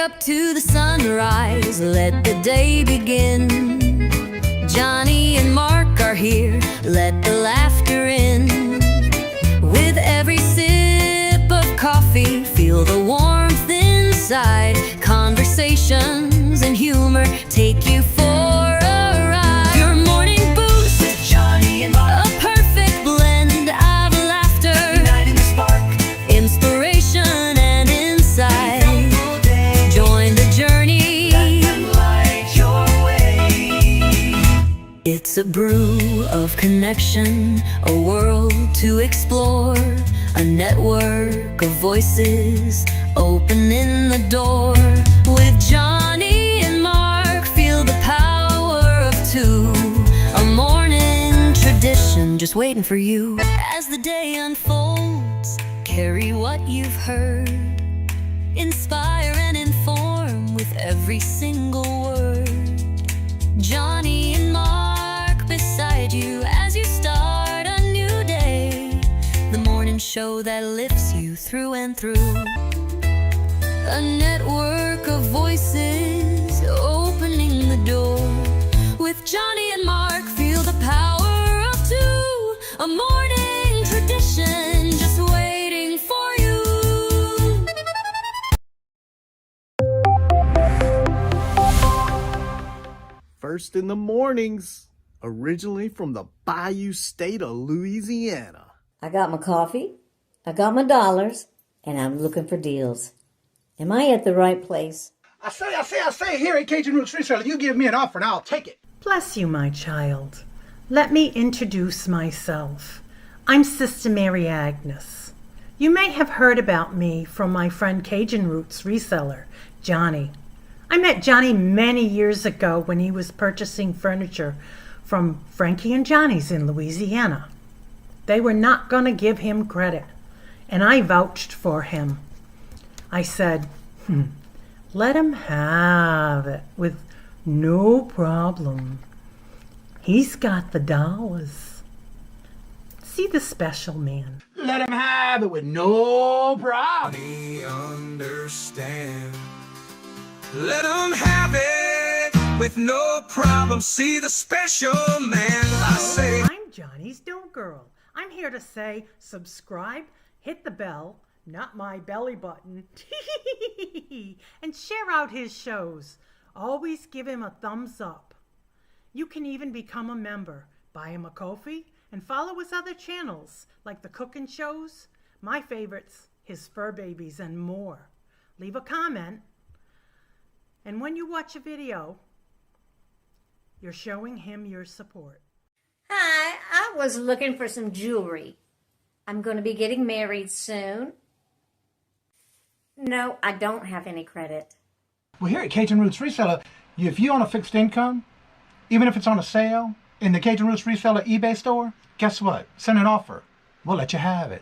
up to the sunrise, let the day begin. Johnny and Mark are here, let the laughter in. With every sip of coffee, feel the warmth inside. Conversations and humor take you for a ride. Your morning boost with Johnny and Mark, a perfect blend of laughter, uniting the spark, inspiration and insight. Join the journey, let them light your way. It's a brew of connection, a world to explore, a network of voices opening the door. With Johnny and Mark, feel the power of two, a morning tradition just waiting for you. As the day unfolds, carry what you've heard, inspire and inform with every single word. Johnny and Mark beside you as you start a new day, the morning show that lifts you through and through. A network of voices opening the door. With Johnny and Mark, feel the power of two, a morning tradition just waiting for you. First in the mornings, originally from the Bayou State of Louisiana. I got my coffee, I got my dollars, and I'm looking for deals. Am I at the right place? I say, here at Cajun Roots Reselling, you give me an offer and I'll take it. Bless you, my child. Let me introduce myself. I'm Sister Mary Agnes. You may have heard about me from my friend Cajun Roots reseller, Johnny. I met Johnny many years ago when he was purchasing furniture from Frankie and Johnny's in Louisiana. They were not going to give him credit, and I vouched for him. I said, let him have it with no problem. He's got the dollars. See the special man. Let him have it with no problem. Understand. Let him have it with no problem. See the special man. I say, I'm Johnny's Dough Girl. I'm here to say subscribe, hit the bell, not my belly button, and share out his shows. Always give him a thumbs up. You can even become a member. Buy him a coffee and follow his other channels like the cooking shows, my favorites, his fur babies, and more. Leave a comment. And when you watch a video, you're showing him your support. Hi, I was looking for some jewelry. I'm going to be getting married soon. No, I don't have any credit. Well, here at Cajun Roots Reseller, if you own a fixed income, even if it's on a sale, in the Cajun Roots Reseller eBay store, guess what? Send an offer. We'll let you have it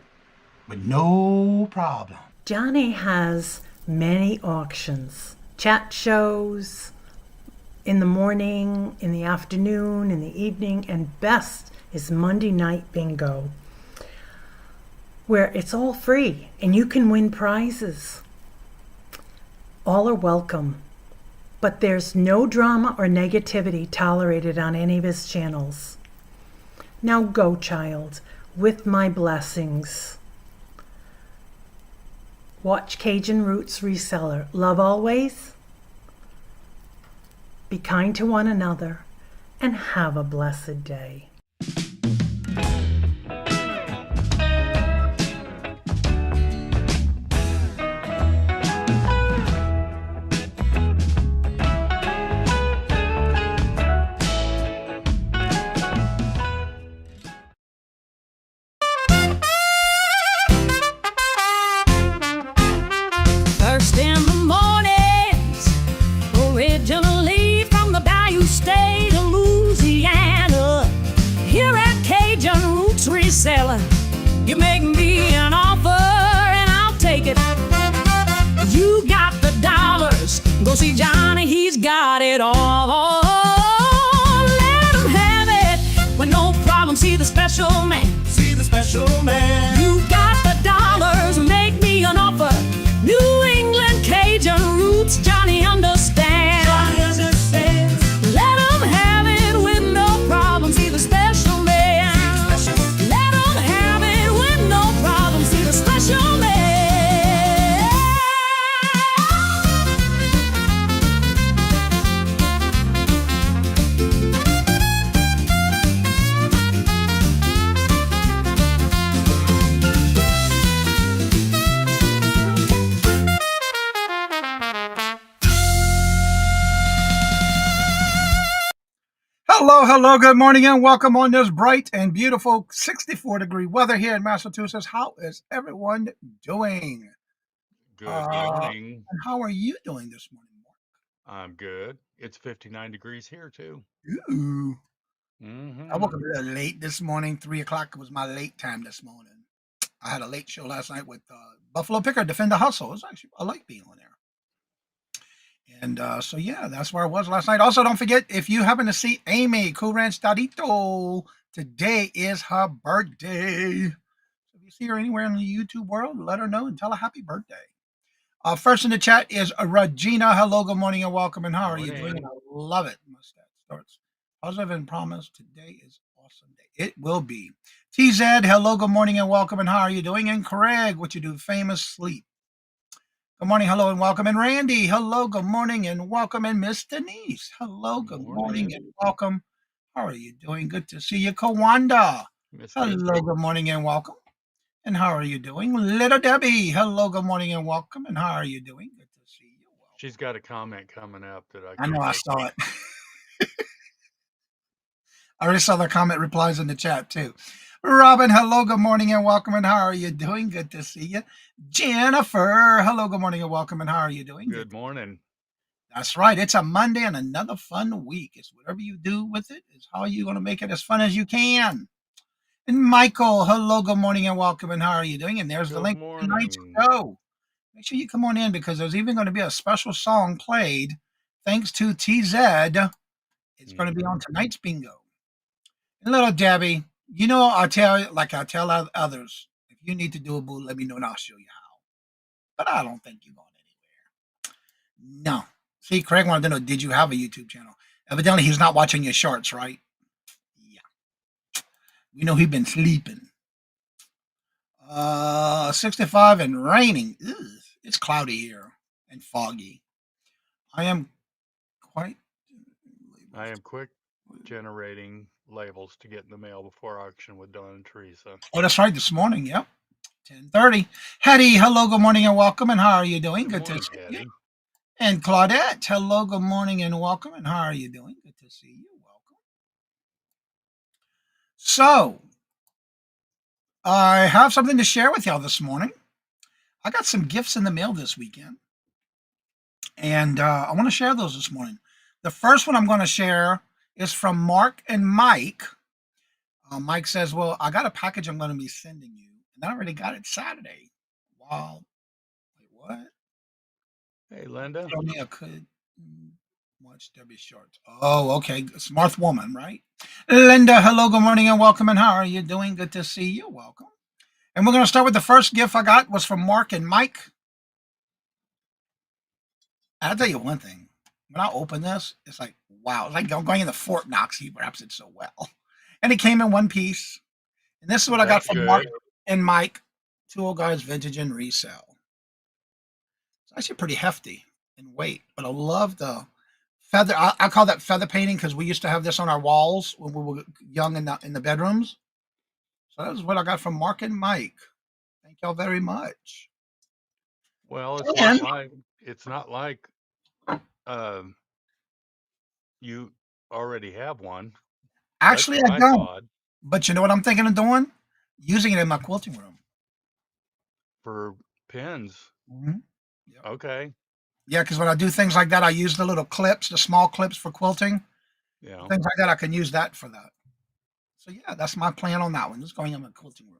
with no problem. Johnny has many auctions, chat shows, in the morning, in the afternoon, in the evening, and best is Monday night bingo, where it's all free and you can win prizes. All are welcome, but there's no drama or negativity tolerated on any of his channels. Now go, child, with my blessings. Watch Cajun Roots Reseller. Love always. Be kind to one another and have a blessed day. First in the mornings, originally from the Bayou State of Louisiana. Here at Cajun Roots Reselling, you make me an offer and I'll take it. You got the dollars, go see Johnny, he's got it all. Let him have it with no problem, see the special man. see the special man. You got the dollars, make me an offer. New England Cajun Roots, Johnny. Hello, good morning, and welcome on this bright and beautiful 64-degree weather here in Massachusetts. How is everyone doing? Good morning. And how are you doing this morning, I'm good. It's 59 degrees here too. Mark? Ooh, I woke Mm-hmm. up a little late this morning. 3 o'clock was my late time this morning. I had a late show last night with Buffalo Picker, Defend the Hustle. It was actually, I like being on there. And so, yeah, that's where I was last night. Also, don't forget, if you happen to see Amy, Cool Ranch Dadito, today is her birthday. So if you see her anywhere in the YouTube world, let her know and tell her happy birthday. First in the chat is Regina. Hello, good morning, and welcome. And how are you doing? Morning. I love it. Mustache starts positive and promise. Today is awesome day. It will be. TZ, hello, good morning, and welcome. And how are you doing? And Craig, what you do? Famous sleep. Good morning, hello, and welcome. And Randy, hello, good morning, and welcome. And Miss Denise, hello, good morning, Morning. and welcome. How are you doing? Good to see you. Kawanda, Miss you. hello, good morning, and welcome. And how are you doing? Little Debbie, hello, good morning, and welcome. And how are you doing? Good to see you. Welcome. She's got a comment coming up that I I know can't I get saw to. it. I already saw the comment replies in the chat too. Robin, hello, good morning, and welcome. And how are you doing? Good to see you. Jennifer, hello, good morning, and welcome. And how are you doing? Good morning. That's right. It's a Monday and another fun week. It's whatever you do with it is how you're going to make it as fun as you can. And Michael, hello, good morning, and welcome. And how are you doing? And there's the Good link to tonight's morning. show. Make sure you come on in because there's even going to be a special song played thanks to TZ. It's going to be on Mm-hmm. tonight's bingo. And little Debbie, I tell others, if you need to do a boo, let me know and I'll show you how. But I don't think you're going anywhere. No. See, Craig wanted to know, did you have a YouTube channel? Evidently, he's not watching your shorts, right? Yeah. We know he's been sleeping. 65 and raining. Ugh, it's cloudy here and foggy. I am quite. I am quick generating labels to get in the mail before auction with Don and Teresa. Oh, that's right. This morning. Yep. 10:30. Hetty, hello, good morning, and welcome. And how are you doing? Good Good to morning, see you. Hetty. And Claudette, hello, good morning, and welcome. And how are you doing? Good to see you. Welcome. So, I have something to share with y'all this morning. I got some gifts in the mail this weekend, and I want to share those this morning. The first one I'm going to share is from Mark and Mike. Mike says, "Well, I got a package I'm going to be sending you, and I already got it Saturday." Wow, wait, what? Hey, Linda. Tell me I could watch Debbie Shorts. Oh, okay, smart woman, right? Linda, hello, good morning, and welcome. And how are you doing? Good to see you. Welcome. And we're going to start with the first gift I got was from Mark and Mike. I'll tell you one thing. When I open this, it's like, wow. It's like going into Fort Knox. He wraps it so well. And it came in one piece. And this is what I got That's from Mark good. and Mike. Two old guys, vintage and resell. It's actually pretty hefty in weight. But I love the feather. I call that feather painting because we used to have this on our walls when we were young in the bedrooms. So that is what I got from Mark and Mike. Thank y'all very much. Well, And it's not like um you already have one. That's actually, I what I don't. thought But you know what I'm thinking of doing? Using it in my quilting room. for pins. Mhm. Yep. Okay. Yeah, because when I do things like that, I use the little clips, the small clips for quilting. Yeah. Things like that, I can use that for that. So yeah, that's my plan on that one. Just going in my quilting room.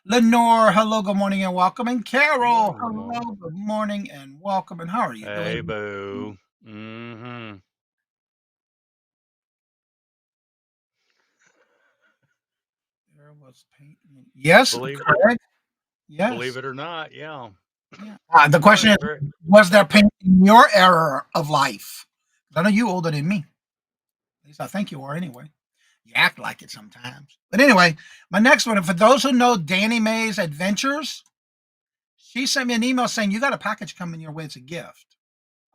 Lenore, hello, good morning, and welcome. And Good Carol, morning, hello, Lenore. good morning, and welcome. And how are you Hey, doing? boo. Mm-hmm. There was paint. Yes, Believe correct. believe Yes. it or not, yeah. Yeah. The Good question morning, is, Craig. was there paint in your era of life? 'Cause I know you older than me. At least I think you are anyway. You act like it sometimes. But anyway, my next one, and for those who know Danny Mae's Adventures, she sent me an email saying you got a package coming your way. It's a gift.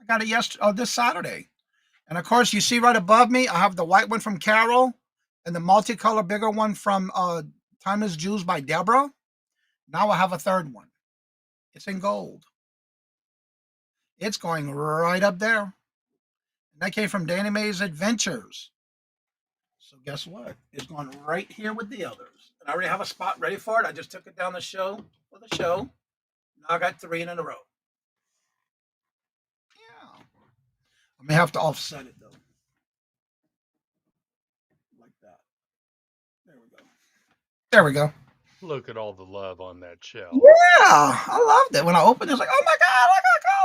I got it this Saturday. And of course, you see right above me, I have the white one from Carol and the multicolor bigger one from Timeless Jewels by Deborah. Now I have a third one. It's in gold. It's going right up there. And that came from Danny Mae's Adventures. So guess what? It's going right here with the others. And I already have a spot ready for it. I just took it down the show for the show. Now I got 3 in a row. Yeah. I may have to offset it though. Like that. There we go. There we go. Look at all the love on that shelf. Yeah, I loved it. When I opened it, it's like, oh my God, look how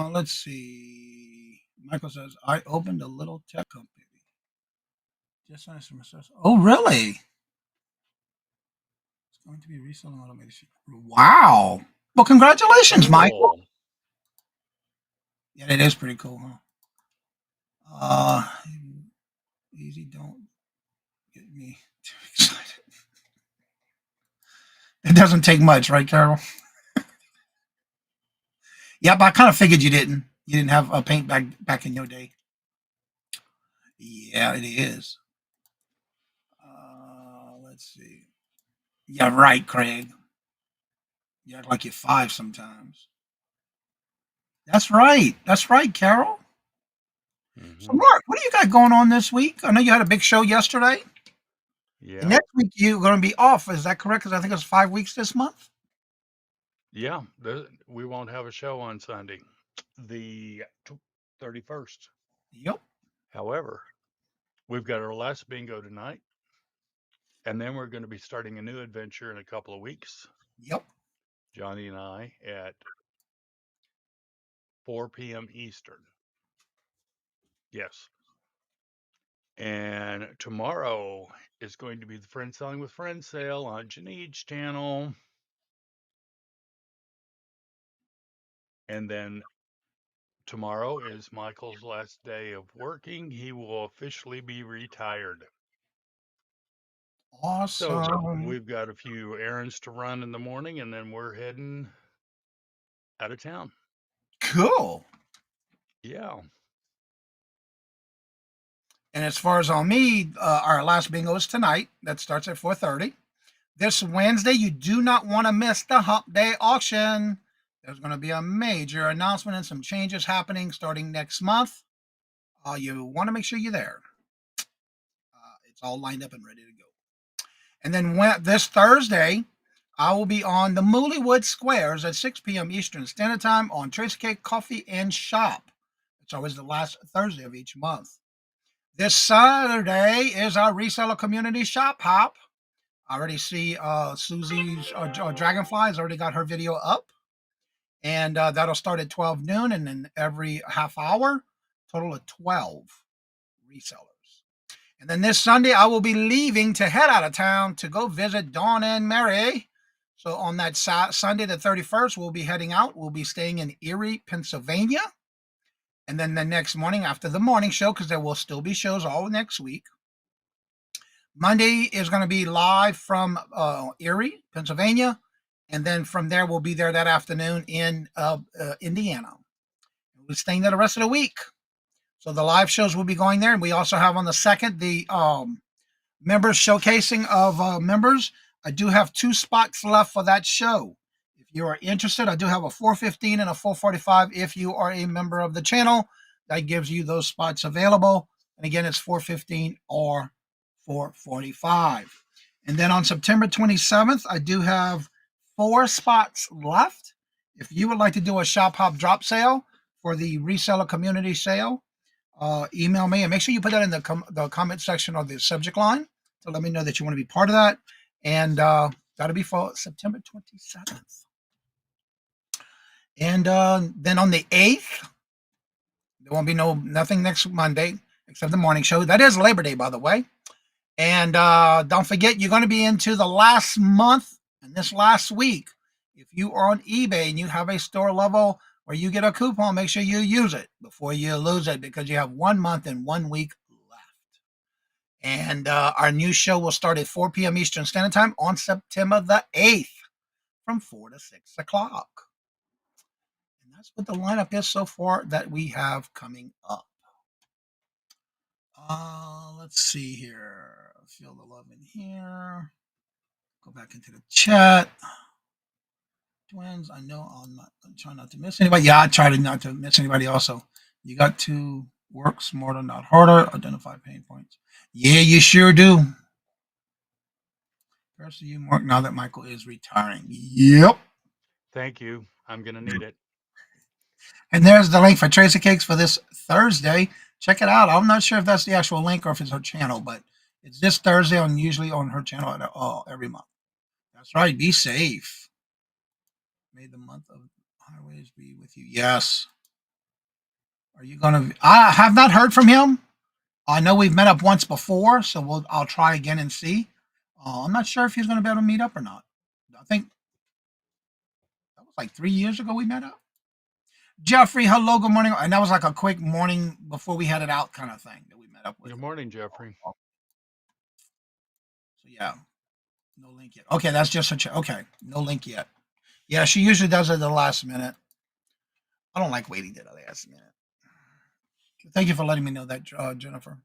cool. Let's see. Michael says, I opened a little tech company. Just nice for myself. Oh, really? It's going to be reselling automation. Wow. Well, congratulations, Michael. Cool. Yeah, it is pretty cool, huh? Easy, don't get me too excited. It doesn't take much, right, Carol? Yeah, but I kind of figured you didn't. You didn't have a paint back in your day. Yeah, it is. Let's see. Yeah, right, Craig. You act like you're 5 sometimes. That's right. That's right, Carol. So, Hmm. Mark, what do you got going on this week? I know you had a big show yesterday. Yeah. And next week you're going to be off. Is that correct? Because I think it's 5 weeks this month. Yeah. We won't have a show on Sunday, the 31st. Yep. However, we've got our last bingo tonight, and then we're going to be starting a new adventure in a couple of weeks. Yep. Johnny and I at 4 p.m. Eastern. Yes. And tomorrow is going to be the Friend Selling with Friends sale on Janine's channel. And then tomorrow is Michael's last day of working. He will officially be retired. So Awesome. we've got a few errands to run in the morning, and then we're heading out of town. Cool. Yeah. And as far as on me, our last bingo is tonight. That starts at 4:30. This Wednesday, you do not want to miss the Hump Day auction. There's going to be a major announcement and some changes happening starting next month. You want to make sure you're there. It's all lined up and ready to go. And then this Thursday, I will be on the Mooleywood Squares at 6 p.m. Eastern Standard Time on Tracy Cake Coffee and Shop. It's always the last Thursday of each month. This Saturday is our reseller community shop hop. I already see Susie's Dragonfly has already got her video up. And that'll start at 12 noon and then every half hour, total of 12 resellers. And then this Sunday, I will be leaving to head out of town to go visit Dawn and Mary. So on that Sunday, the 31st, we'll be heading out. We'll be staying in Erie, Pennsylvania. And then the next morning after the morning show, because there will still be shows all next week, Monday is going to be live from Erie, Pennsylvania. And then from there, we'll be there that afternoon in Indiana. We'll be staying there the rest of the week. So the live shows will be going there. And we also have on the 2nd, the members showcasing of members. I do have 2 spots left for that show. If you are interested, I do have a 4:15 and a 4:45. If you are a member of the channel, that gives you those spots available. And again, it's 4:15 or 4:45. And then on September 27th, I do have 4 spots left. If you would like to do a shop hop drop sale for the reseller community sale, email me and make sure you put that in the comment section or the subject line to let me know that you want to be part of that. And that'll be for September 27th. And then on the 8th, there won't be nothing next Monday except the morning show. That is Labor Day, by the way. And don't forget, you're going to be into the last month and this last week. If you are on eBay and you have a store level where you get a coupon, make sure you use it before you lose it because you have 1 month and 1 week left. And our new show will start at 4 p.m. Eastern Standard Time on September the 8th from 4 to 6 o'clock. And that's what the lineup is so far that we have coming up. Let's see here. Feel the love in here. Go back into the chat. Twins, I know I'm trying not to miss anybody. Yeah, I try not to miss anybody also. You got to Work smarter, not harder. Identify pain points. Yeah, you sure do. First you, Mark, now that Michael is retiring. Yep. Thank you. I'm going to need it. And there's the link for Tracy Cakes for this Thursday. Check it out. I'm not sure if that's the actual link or if it's her channel, but it's this Thursday on usually on her channel every month. That's right. Be safe. May the month of highways be with you. Yes. Are you gonna? I have not heard from him. I know we've met up once before, so I'll try again and see. I'm not sure if he's going to be able to meet up or not. I think that was like 3 years ago we met up. Jeffrey, hello, good morning. And that was like a quick morning before we headed out kind of thing that we met up with Good him. morning, Jeffrey. So yeah, no link yet. Okay, that's just okay. No link yet. Yeah, she usually does it at the last minute. I don't like waiting to the last minute. Thank you for letting me know that, Jennifer.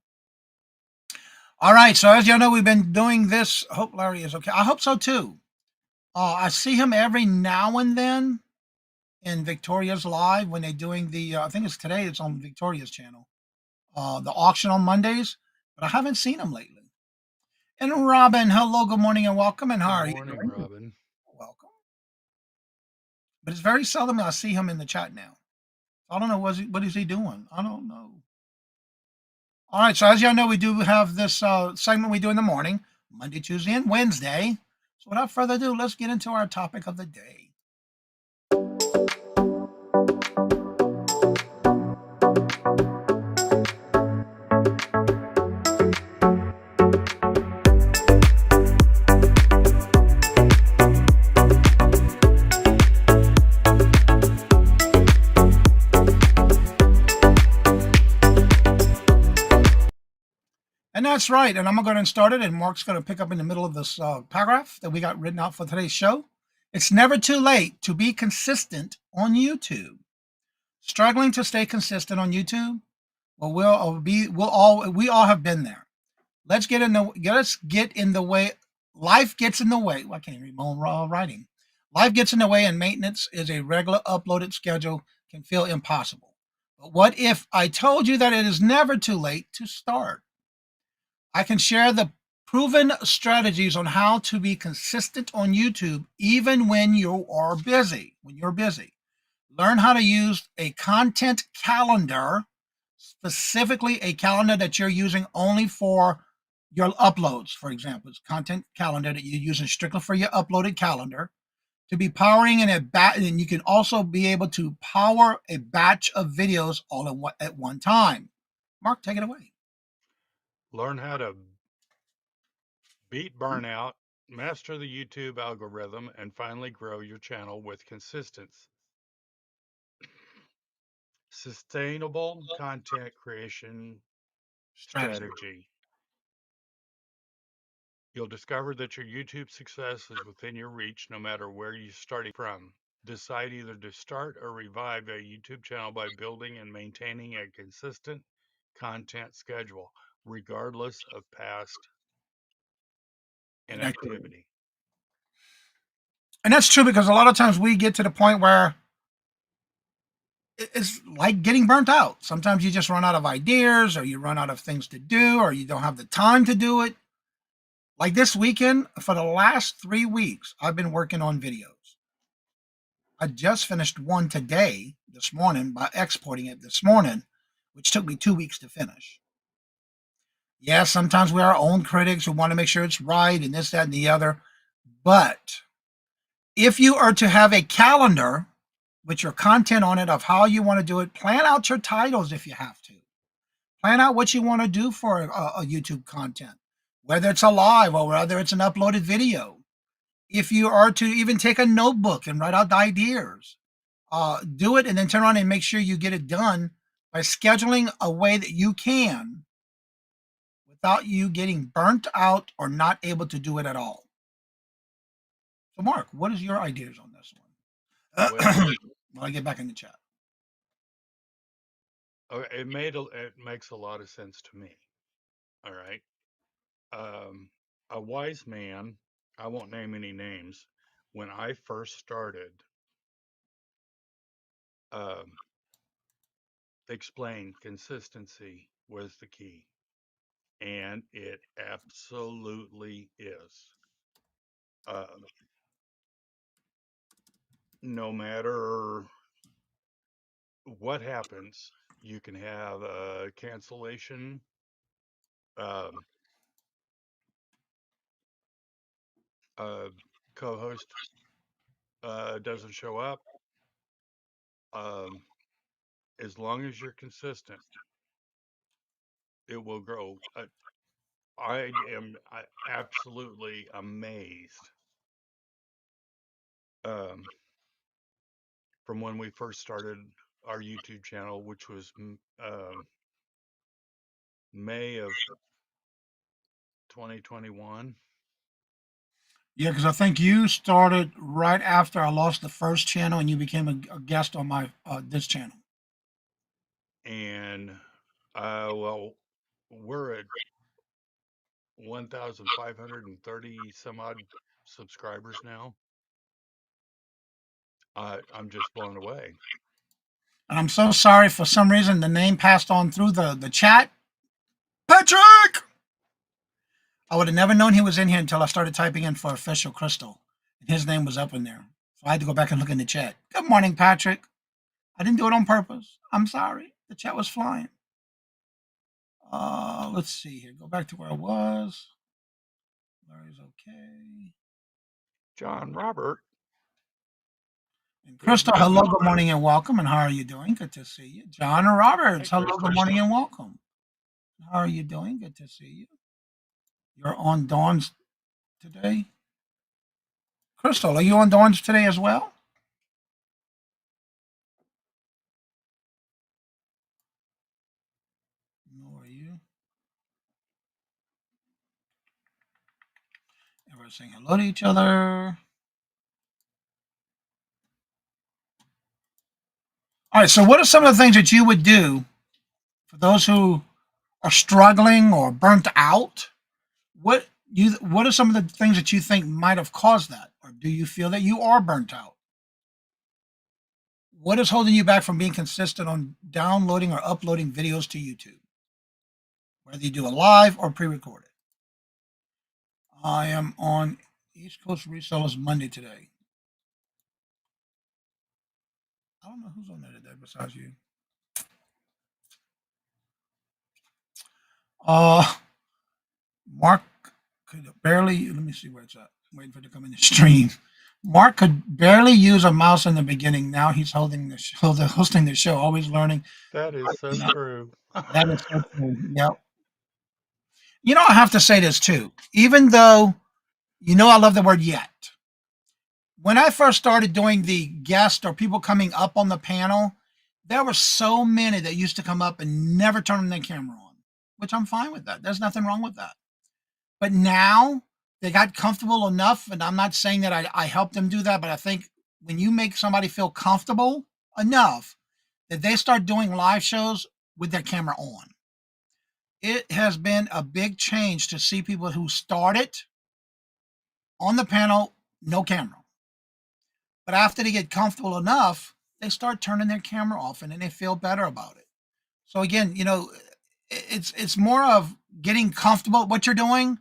All right, so as y'all know, we've been doing this. I hope Larry is okay. I hope so too. I see him every now and then in Victoria's live when they're doing the. I think it's today. It's on Victoria's channel. The auction on Mondays, but I haven't seen him lately. And Robin, hello, good morning, and welcome. And how Good are you morning, doing? Robin. Welcome. But it's very seldom I see him in the chat now. I don't know what is he doing. I don't know. All right, so as y'all know, we do have this segment we do in the morning, Monday, Tuesday, and Wednesday. So without further ado, let's get into our topic of the day. And that's right. And I'm going to go ahead and start it. And Mark's going to pick up in the middle of this paragraph that we got written out for today's show. It's never too late to be consistent on YouTube. Struggling to stay consistent on YouTube? Well, we all have been there. Let's get in the way. Life gets in the way. Well, I can't read my own writing. Life gets in the way, and maintenance is a regular uploaded schedule can feel impossible. But what if I told you that it is never too late to start? I can share the proven strategies on how to be consistent on YouTube even when you are busy. When you're busy, learn how to use a content calendar, specifically a calendar that you're using only for your uploads. For example, it's content calendar that you're using strictly for your uploaded calendar to be powering in a batch, and you can also be able to power a batch of videos all at one time. Mark, take it away. Learn how to beat burnout, master the YouTube algorithm, and finally grow your channel with consistency. Sustainable content creation Strategy. strategy. You'll discover that your YouTube success is within your reach no matter where you're starting from. Decide either to start or revive a YouTube channel by building and maintaining a consistent content schedule, regardless of past inactivity. And that's true because a lot of times we get to the point where it's like getting burnt out. Sometimes you just run out of ideas or you run out of things to do or you don't have the time to do it. Like this weekend, for the last 3 weeks, I've been working on videos. I just finished one today, this morning, by exporting it this morning, which took me 2 weeks to finish. Yeah, sometimes we're our own critics. We want to make sure it's right and this, that, and the other. But if you are to have a calendar with your content on it of how you want to do it, plan out your titles if you have to. Plan out what you want to do for a YouTube content, whether it's a live or whether it's an uploaded video. If you are to even take a notebook and write out the ideas, do it and then turn around and make sure you get it done by scheduling a way that you can without you getting burnt out or not able to do it at all. So, Mark, what is your ideas on this Well, one? While I get back in the chat. it makes a lot of sense to me. All right. A wise man, I won't name any names, when I first started, um, explained consistency was the key, and it absolutely is. Um, no matter what happens, you can have a cancellation. Um, a co-host doesn't show up. Um, as long as you're consistent, it will grow. I am absolutely amazed um, from when we first started our YouTube channel, which was May of 2021. Yeah, because I think you started right after I lost the first channel, and you became a guest on my this channel. And well, we're at 1,530 some odd subscribers now. I'm just blown away. And I'm so sorry, for some reason the name passed on through the chat. Patrick! I would have never known he was in here until I started typing in for official Crystal. And his name was up in there. So I had to go back and look in the chat. Good morning, Patrick. I didn't do it on purpose. I'm sorry. The chat was flying. Let's see here. Go back to where I was. Larry's okay. John Robert. And Good Crystal, hello, morning. good morning, and welcome. And how are you doing? Good to see you. John Roberts, Hey, hello, Crystal. good morning, and welcome. How are you doing? Good to see you. You're on Dawn's today. Crystal, are you on Dawn's today as well? No, are you? Everyone saying hello to each other. All right, so what are some of the things that you would do for those who are struggling or burnt out? What are some of the things that you think might have caused that? Or do you feel that you are burnt out? What is holding you back from being consistent on downloading or uploading videos to YouTube? Whether you do a live or pre-recorded. I am on East Coast Resellers Monday today. I don't know who's on there today besides you. Mark could barely, let me see where it's at. I'm waiting for it to come in the stream. Mark could barely use a mouse in the beginning. Now he's holding the show, hosting the show, always learning. That is so true. That is so true. Yep. You know, I have to say this too. Even though, I love the word yet. When I first started doing the guest or people coming up on the panel, there were so many that used to come up and never turn their camera on, which I'm fine with that. There's nothing wrong with that. But now they got comfortable enough, and I'm not saying that I help them do that, but I think when you make somebody feel comfortable enough that they start doing live shows with their camera on, it has been a big change to see people who started on the panel, no camera. But after they get comfortable enough, they start turning their camera off and then they feel better about it. So again, it's more of getting comfortable with what you're doing,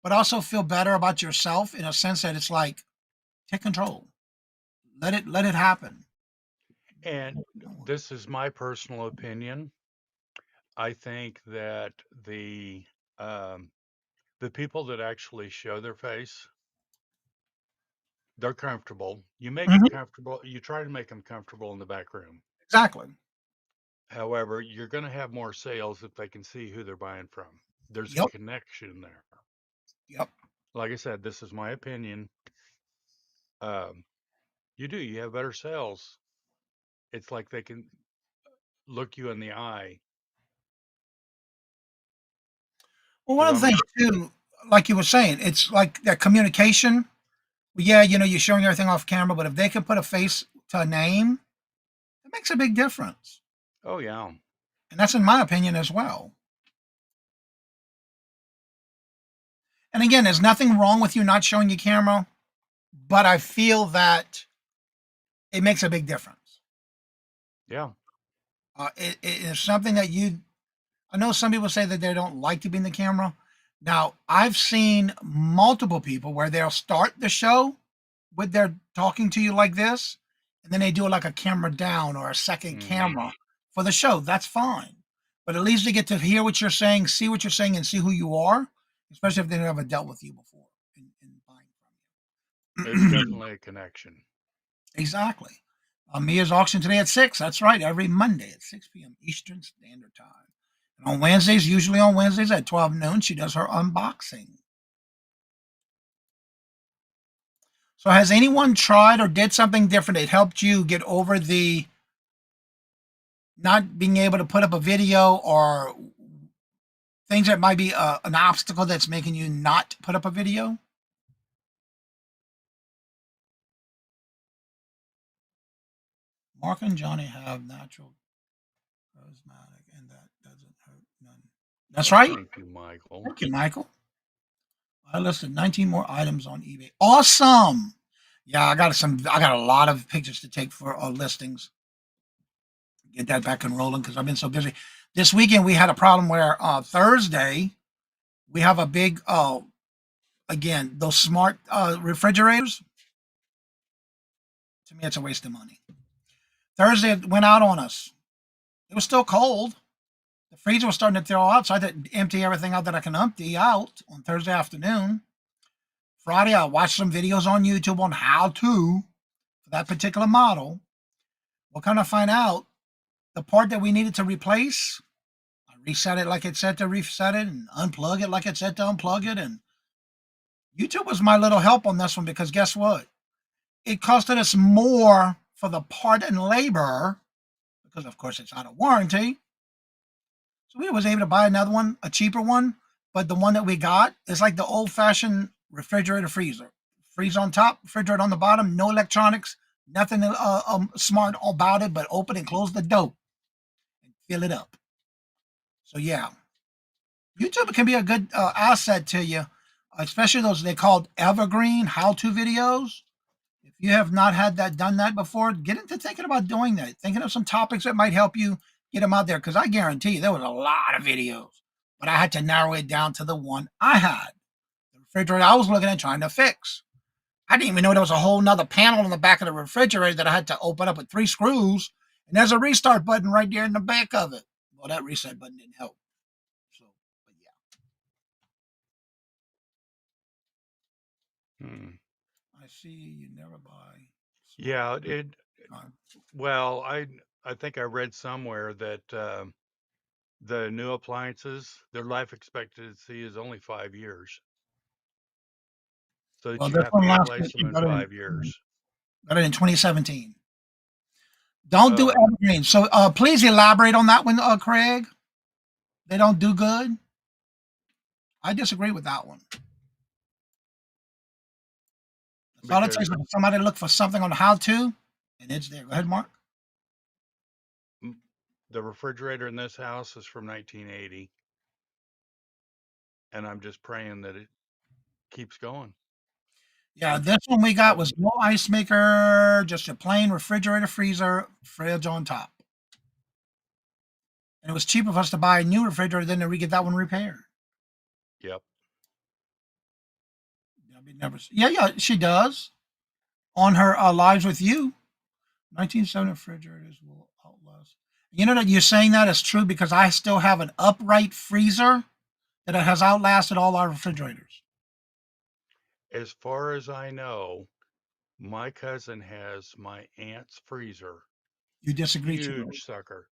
but also feel better about yourself in a sense that it's like, take control. Let it happen. And this is my personal opinion. I think that um, the people that actually show their face, they're comfortable. You make them Mhm. comfortable. You try to make them comfortable in the back room. Exactly. However, you're going to have more sales if they can see who they're buying from. There's a Yep. connection there. Yep. Like I said, this is my opinion. Um, you have better sales. It's like they can look you in the eye. Well, one Because of the I'm, things too, like you were saying, it's like that communication. Well, yeah, you're showing everything off camera, but if they can put a face to a name, it makes a big difference. oh yeah, And that's in my opinion as well. And again, there's nothing wrong with you not showing your camera, but I feel that it makes a big difference. yeah. It is something that you. I know some people say that they don't like to be in the camera. Now, I've seen multiple people where they'll start the show with their talking to you like this, and then they do like a camera down or a second Hmm. camera for the show. That's fine. But at least they get to hear what you're saying, see what you're saying, and see who you are, especially if they never dealt with you before in buying It's from you. definitely a connection. Exactly. Mia's auction today at 6. That's right. Every Monday at 6 p.m. Eastern Standard Time. And on Wednesdays, usually on Wednesdays at 12 noon, she does her unboxing. So, has anyone tried or did something different that helped you get over the not being able to put up a video or things that might be an obstacle that's making you not put up a video? Mark and Johnny have natural charismatic, and that doesn't hurt none. That's Well, right. thank you, Michael. Thank you, Michael. I listed 19 more items on eBay. Awesome. Yeah, I got a lot of pictures to take for listings. Get that back and rolling because I've been so busy. This weekend we had a problem where Thursday we have a big again, those smart refrigerators. To me it's a waste of money. Thursday it went out on us. It was still cold. The freezer was starting to thaw out, so I had to empty everything out that I can empty out on Thursday afternoon. Friday, I watched some videos on YouTube on how to for that particular model. We'll kind of find out the part that we needed to replace. I reset it like it said to reset it and unplug it like it said to unplug it. And YouTube was my little help on this one because guess what? It costed us more for the part and labor because, of course, it's out of warranty. So we was able to buy another one, a cheaper one, but the one that we got is like the old-fashioned refrigerator freezer. Freeze on top, refrigerator on the bottom, no electronics, nothing smart about it, but open and close the door and fill it up. So yeah, YouTube can be a good asset to you, especially those they called evergreen how-to videos. If you have not had that done that before, get into thinking about doing that. Thinking of some topics that might help you get them out there. Because I guarantee you, there was a lot of videos, but I had to narrow it down to the one I had. The refrigerator I was looking at trying to fix. I didn't even know there was a whole nother panel on the back of the refrigerator that I had to open up with 3 screws. And there's a restart button right there in the back of it. Well, that reset button didn't help. So, but Hmm. yeah, I see you never buy smart Yeah, it. time. Well, I think I read somewhere that the new appliances, their life expectancy is only 5 years, so that Well, you this have one to last replace week, them you in better 5 years. got it in 2017. Don't do Oh, evergreen. So please elaborate on that one, Craig. They don't do good. I disagree with that one. That's all it takes because for somebody to look for something on how to, and it's there. Go ahead, Mark. the refrigerator in this house is from 1980, and I'm just praying that it keeps going. Yeah, I've, this one we got I've, was no ice maker, just a plain refrigerator freezer, fridge on top. And it was cheaper for us to buy a new refrigerator than to get that one repaired. yep. Yeah, she does. On her Lives with You, 1970 refrigerators will outlast. You know that you're saying that is true because I still have an upright freezer that has outlasted all our refrigerators. As far as I know, my cousin has my aunt's freezer, You disagree, Charlie. huge sucker,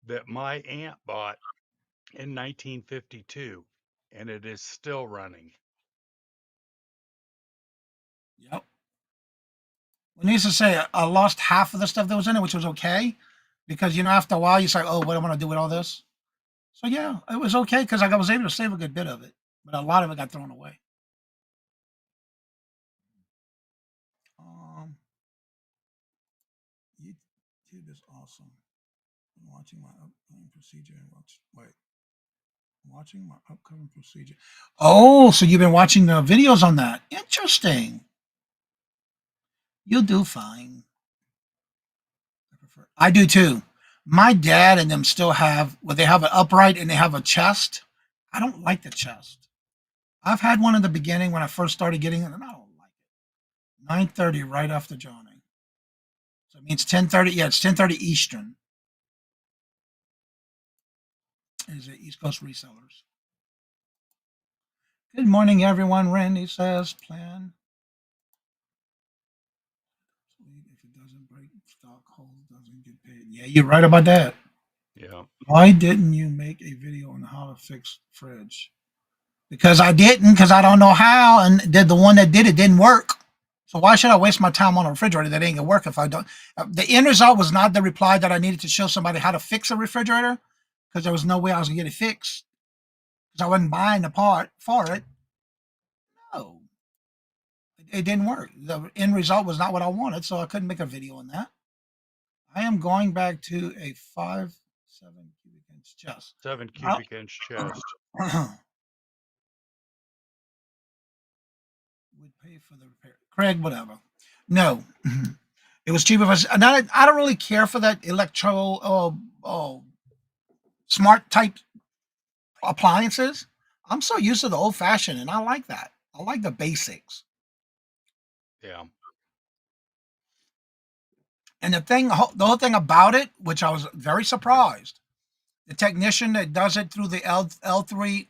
that my aunt bought in 1952, and it is still running. Yep. Well, needless to say, I lost half of the stuff that was in it, which was okay because after a while you say, "Oh, what am I going to do with all this?" So yeah, it was okay because I was able to save a good bit of it, but a lot of it got thrown away. Um, YouTube is awesome. I'm watching my upcoming procedure and watching my upcoming procedure. Oh, so you've been watching the videos on that? Interesting. You'll do fine. I do too. My dad and them still have, well, they have an upright and they have a chest. I don't like the chest. I've had one in the beginning when I first started getting it, and I don't like it. 9:30 right after Johnny. So it means 10:30. Yeah, it's 10:30 Eastern. Is it East Coast resellers? Good morning, everyone. Randy says plan. If it doesn't break, stock hold doesn't get paid. Yeah, you're right about that. Yeah. Why didn't you make a video on how to fix fridge? Because I didn't, because I don't know how, and the one that did it didn't work. So why should I waste my time on a refrigerator that ain't gonna work if I don't? The end result was not the reply that I needed to show somebody how to fix a refrigerator, because there was no way I was gonna get it fixed, because I wasn't buying the part for it. No, it didn't work. The end result was not what I wanted, so I couldn't make a video on that. I am going back to a 5.7 cubic inch chest. 7 cubic inch chest. Would pay for the repair. Craig, whatever. No, it was cheaper. And I don't really care for that smart type appliances. I'm so used to the old fashioned, and I like that. I like the basics. Yeah. And the whole thing about it, which I was very surprised, the technician that does it through the L3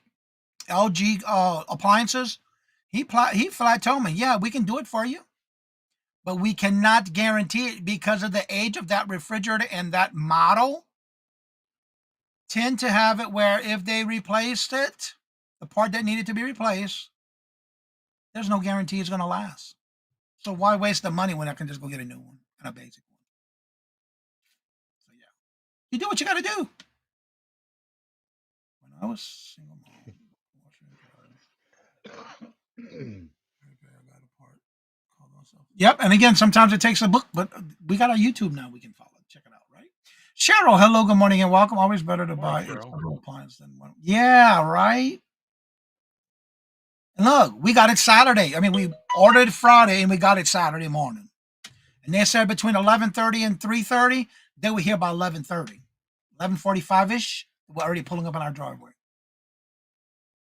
LG appliances, he flat told me, yeah, we can do it for you, but we cannot guarantee it because of the age of that refrigerator and that model tend to have it where if they replaced it, the part that needed to be replaced, there's no guarantee it's going to last. So why waste the money when I can just go get a new one and a basic one? So yeah, you do what you got to do. When I was single mom, yep, and again, sometimes it takes a book, but we got our YouTube now. We can follow. Check it out, right? Cheryl, hello, good morning, and welcome. Always better to buy a appliance than one. Yeah, right. And look, we got it Saturday. I mean, we ordered Friday and we got it Saturday morning. And they said between 11:30 and 3:30, they were here by 11:30, 11:45 ish. We're already pulling up in our driveway.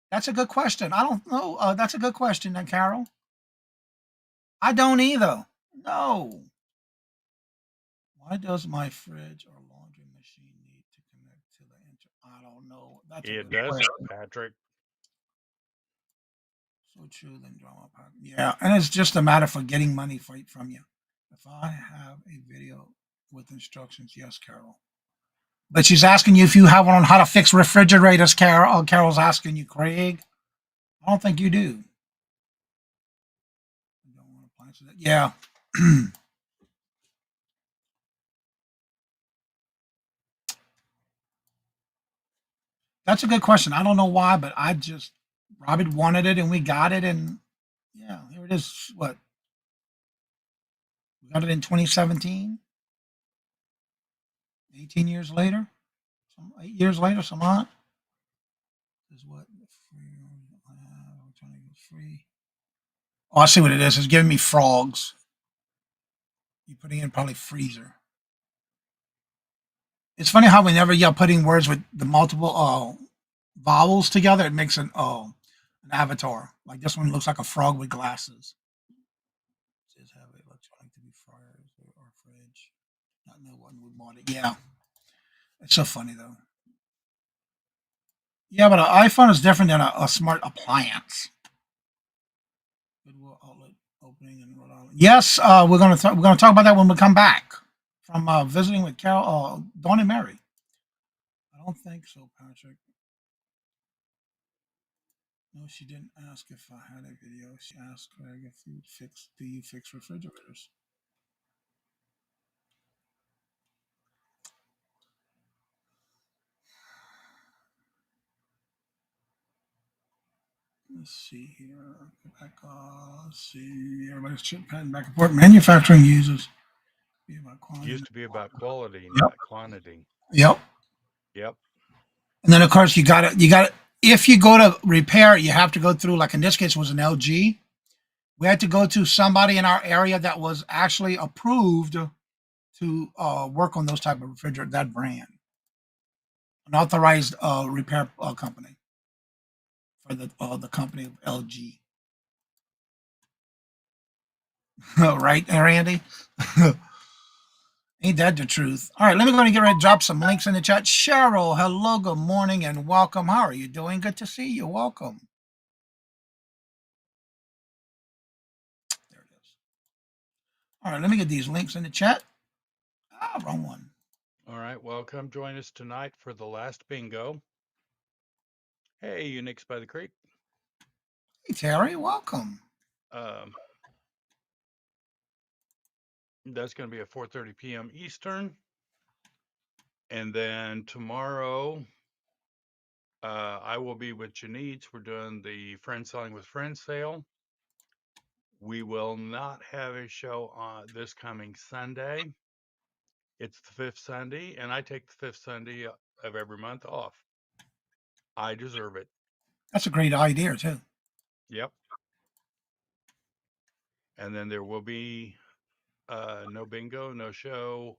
That's a good question. I don't know. That's a good question, then, Carol. I don't either. No. Why does my fridge or laundry machine need to connect to the internet? I don't know. That's It doesn't, Patrick. So true, then drama pack. Yeah, and it's just a matter for getting money from you. If I have a video with instructions, yes, Carol. But she's asking you if you have one on how to fix refrigerators, Carol. Carol's asking you, Craig. I don't think you do. Yeah. That's a good question. I don't know why, but Robert wanted it and we got it. And yeah, here it is. What? We got it in 2017. 18 years later. 8 years later, some odd. Is what? Free. Oh, I see what it is. It's giving me frogs. You're putting in probably freezer. It's funny how whenever you're putting words with the multiple vowels together, it makes an avatar. Like this one looks like a frog with glasses. It says have electronic to be fryers or fridge. Not know one we bought it. Yeah. It's so funny though. Yeah, but an iPhone is different than a smart appliance. Goodwill outlet opening in Rhode Island. Yes, we're gonna talk about that when we come back from visiting with Carol, Dawn and Mary. I don't think so, Patrick. No, she didn't ask if I had a video. She asked Craig if do you fix refrigerators? Let's see here. Let's see. Everybody's chit chatting back and forth. Manufacturing uses. Used to be about quality, Yep. not quantity. Yep. Yep. And then of course you got to. If you go to repair, you have to go through. Like in this case, it was an LG. We had to go to somebody in our area that was actually approved to work on those type of refrigerator, that brand, an authorized repair company for the company of LG. Right, Randy? Ain't that the truth? All right, let me go and get ready to drop some links in the chat. Cheryl, hello, good morning, and welcome. How are you doing? Good to see you. Welcome. There it is. All right, let me get these links in the chat. Ah, wrong one. All right, well, come join us tonight for the last bingo. Hey, Unix by the Creek. Hey, Terry, welcome. Um, that's going to be at 4:30 p.m. Eastern. And then tomorrow, I will be with Janice. We're doing the Friend Selling with Friends sale. We will not have a show on this coming Sunday. It's the fifth Sunday, and I take the fifth Sunday of every month off. I deserve it. That's a great idea, too. Yep. And then there will be no bingo, no show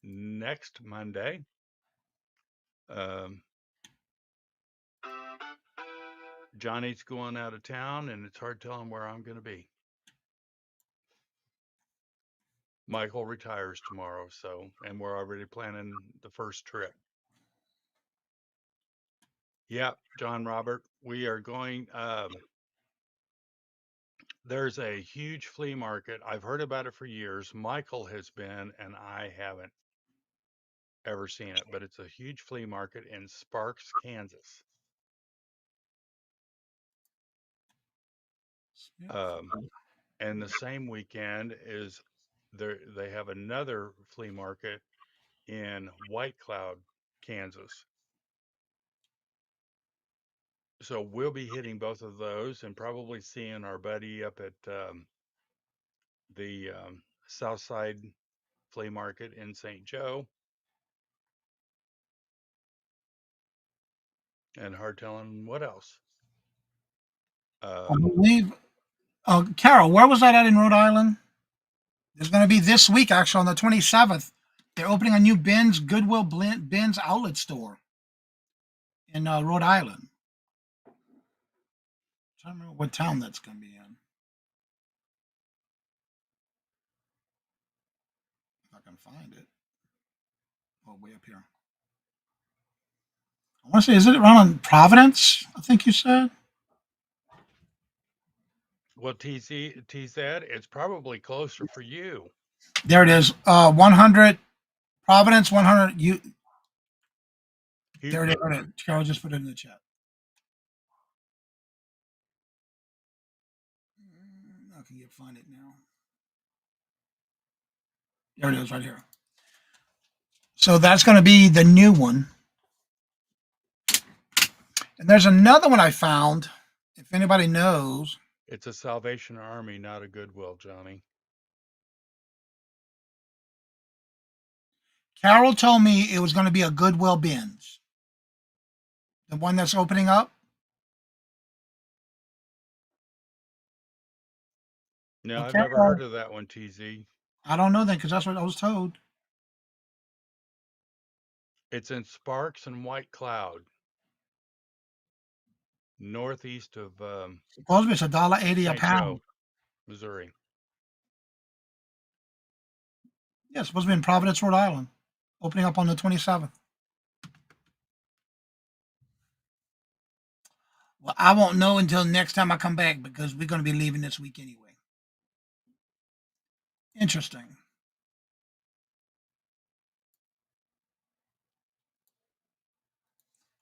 next Monday. Johnny's going out of town, and it's hard telling where I'm going to be. Michael retires tomorrow, and we're already planning the first trip. Yeah, John Robert, we are going. There's a huge flea market. I've heard about it for years. Michael has been, and I haven't ever seen it, but it's a huge flea market in Sparks, Kansas. And the same weekend is there. They have another flea market in White Cloud, Kansas. So we'll be hitting both of those and probably seeing our buddy up at the Southside Flea Market in St. Joe. And hard telling what else. I believe, Carol, where was that at in Rhode Island? There's going to be this week, actually, on the 27th. They're opening a new Goodwill Bins outlet store in Rhode Island. I'm trying to remember what town that's going to be in. If I can find it. Oh, way up here. I want to say, is it around Providence? I think you said. Well, TZ, it's probably closer for you. There it is. 100 Providence, 100. There it is. Carol just put it in the chat. I can find it now. There it is, right here. So that's going to be the new one. And there's another one I found. If anybody knows, It's a Salvation Army, not a Goodwill, Johnny. Carol told me it was going to be a Goodwill Bins. The one that's opening up. No, I've Carol, never heard of that one, TZ. I don't know then because that's what I was told. It's in Sparks and White Cloud, northeast of Supposedly it's $1.80 a St. Joe, pound. Missouri. Yeah, it's supposed to be in Providence, Rhode Island. Opening up on the 27th. Well, I won't know until next time I come back because we're going to be leaving this week anyway. Interesting.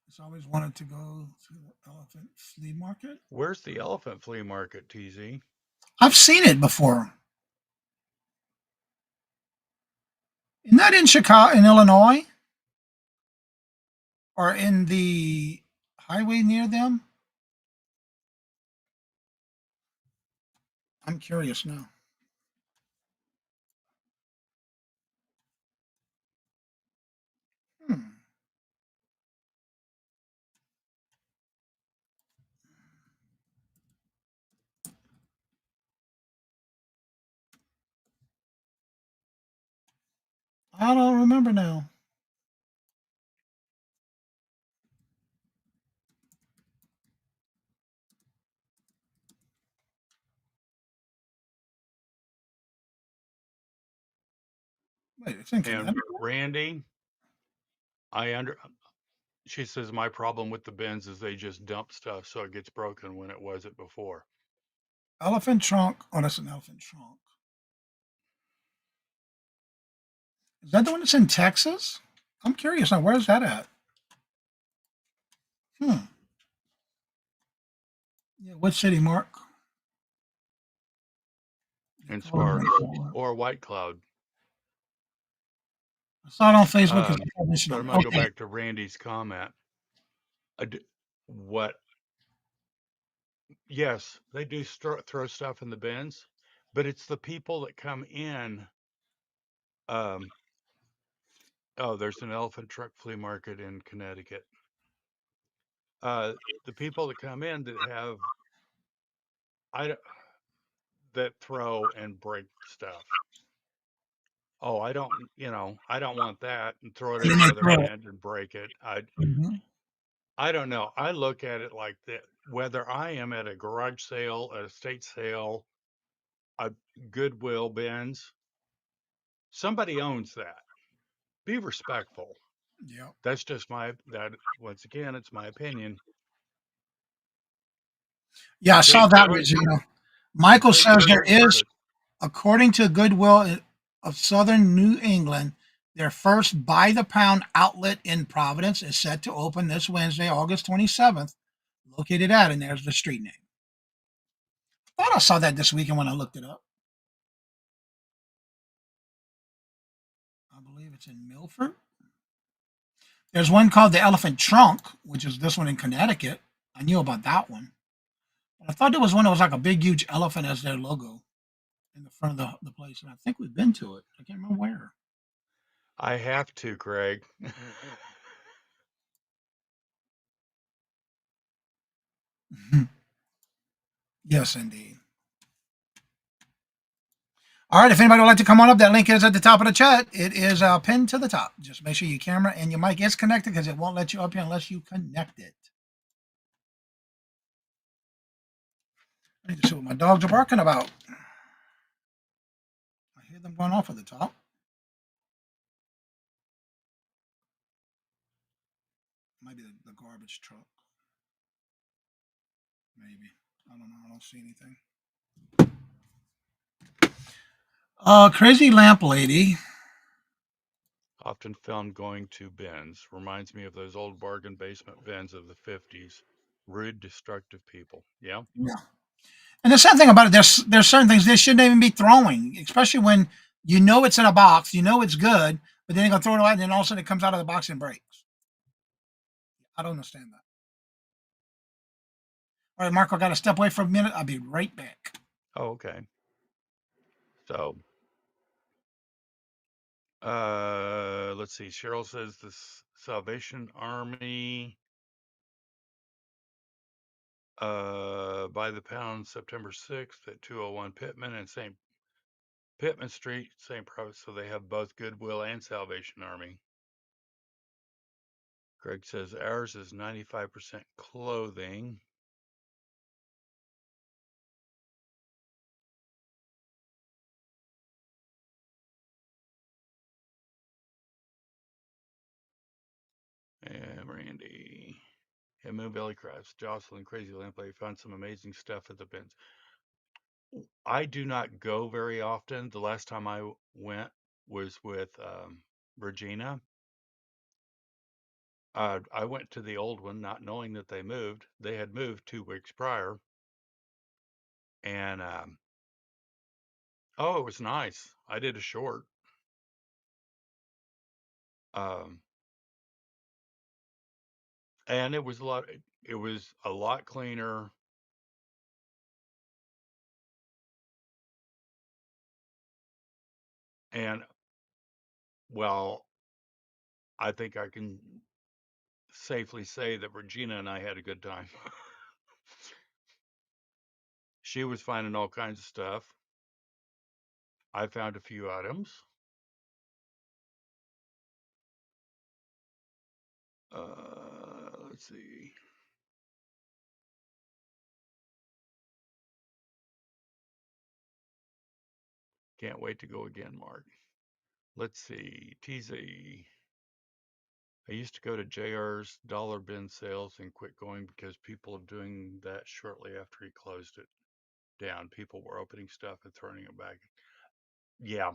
Just always wanted to go to the elephant flea market. Where's the elephant flea market, TZ? I've seen it before. Isn't that in Chicago, in Illinois? Or in the highway near them? I'm curious now. Hmm. I don't remember now. Wait, it's in And Connecticut. Randy, I under she says my problem with the bins is they just dump stuff so it gets broken when it wasn't before. Elephant trunk. Oh, that's an elephant trunk. Is that the one that's in Texas? I'm curious now. Where's that at? Hmm. Yeah, what city, Mark? And Colorado. Sparks or White Cloud. I saw it on Facebook as Um, a publisher. but I'm going to go Okay. back to Randy's comment. What? Yes, they do throw stuff in the bins, but it's the people that come in. Um, oh, there's an elephant truck flea market in Connecticut. Uh, the people that come in that have I don't- that throw and break stuff. Oh, I don't want that and throw it And in then the they other throw it. bin and break it. Mhm. I don't know. I look at it like that. Whether I am at a garage sale, a estate sale, a Goodwill bins, somebody owns that. Be respectful. Yep. That's just that once again, it's my opinion. Yeah, I saw Take that, care of Regina. Michael take says care of there your is, neighbors. according to Goodwill of Southern New England, their first by the pound outlet in Providence is set to open this Wednesday, August 27th, located at, and there's the street name. I thought I saw that this weekend when I looked it up. I believe it's in Milford. There's one called the Elephant Trunk, which is this one in Connecticut. I knew about that one. But I thought there was one that was like a big, huge elephant as their logo in the front of the place. And I think we've been to it. I can't remember where. I have to, Greg. Yes, indeed. All right, if anybody would like to come on up, that link is at the top of the chat. It is pinned to the top. Just make sure your camera and your mic is connected because it won't let you up here unless you connect it. I need to see what my dogs are barking about. I hear them going off at the top. Maybe the garbage truck. Maybe. I don't know. I don't see anything. Crazy lamp lady. Often found going to bins. Reminds me of those old bargain basement bins of the 50s. Rude, destructive people. Yeah. Yeah. And the sad thing about it, there's certain things they shouldn't even be throwing, especially when you know it's in a box, you know it's good, but then you're gonna throw it away, and then all of a sudden it comes out of the box and breaks. I don't understand that. All right, Marco, I got to step away for a minute. I'll be right back. Oh, okay. So, let's see. Cheryl says the Salvation Army, by the pound, September 6th at 201 Pittman and St. Pittman Street, St. Providence. So they have both Goodwill and Salvation Army. Greg says ours is 95% clothing. And Randy. And Moon Belly Crafts, Jocelyn, Crazy Lamplay found some amazing stuff at the bins. I do not go very often. The last time I went was with Regina. I went to the old one, not knowing that they moved. They had moved 2 weeks prior, and oh, it was nice. I did a short. Um, and it was a lot. It was a lot cleaner. And well, I think I can safely say that Regina and I had a good time. She was finding all kinds of stuff. I found a few items. Let's see. Can't wait to go again, Mark. Let's see. TZ. I used to go to JR's dollar bin sales and quit going because people are doing that shortly after he closed it down. People were opening stuff and throwing it back. Yeah,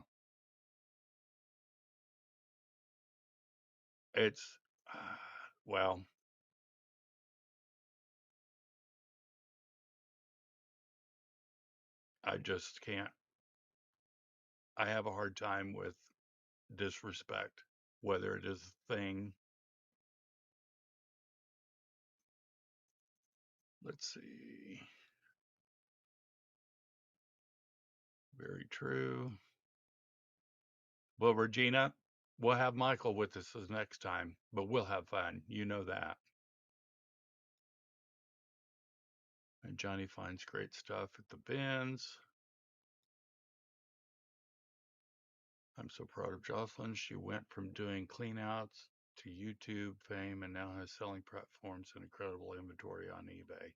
it's, well, I just can't. I have a hard time with disrespect, whether it is a thing. Let's see. Very true. Well, Regina, we'll have Michael with us this next time, but we'll have fun. You know that. And Johnny finds great stuff at the bins. I'm so proud of Jocelyn. She went from doing cleanouts to YouTube fame and now has selling platforms and incredible inventory on eBay.